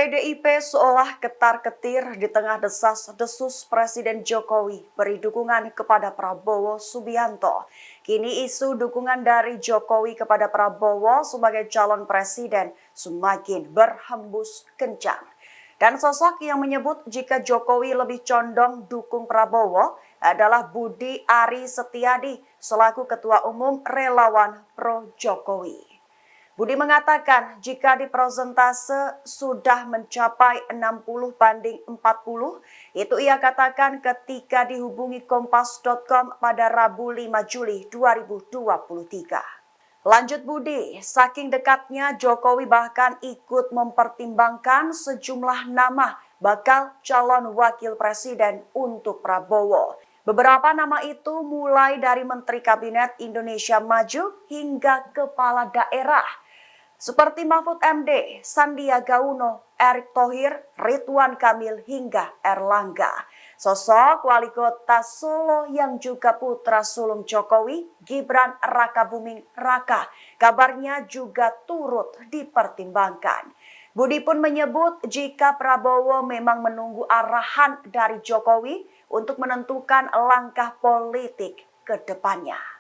PDIP seolah ketar-ketir di tengah desas-desus Presiden Jokowi beri dukungan kepada Prabowo Subianto. Kini isu dukungan dari Jokowi kepada Prabowo sebagai calon presiden semakin berhembus kencang. Dan sosok yang menyebut jika Jokowi lebih condong dukung Prabowo adalah Budi Ari Setiadi selaku Ketua Umum Relawan Pro Jokowi. Budi mengatakan jika di persentase sudah mencapai 60/40, itu ia katakan ketika dihubungi Kompas.com pada Rabu 5 Juli 2023. Lanjut Budi, saking dekatnya Jokowi bahkan ikut mempertimbangkan sejumlah nama bakal calon wakil presiden untuk Prabowo. Beberapa nama itu mulai dari Menteri Kabinet Indonesia Maju hingga kepala daerah. Seperti Mahfud MD, Sandiaga Uno, Erick Thohir, Ridwan Kamil hingga Erlangga. Sosok wali kota Solo yang juga putra sulung Jokowi, Gibran Rakabuming Raka, kabarnya juga turut dipertimbangkan. Budi pun menyebut jika Prabowo memang menunggu arahan dari Jokowi untuk menentukan langkah politik ke depannya.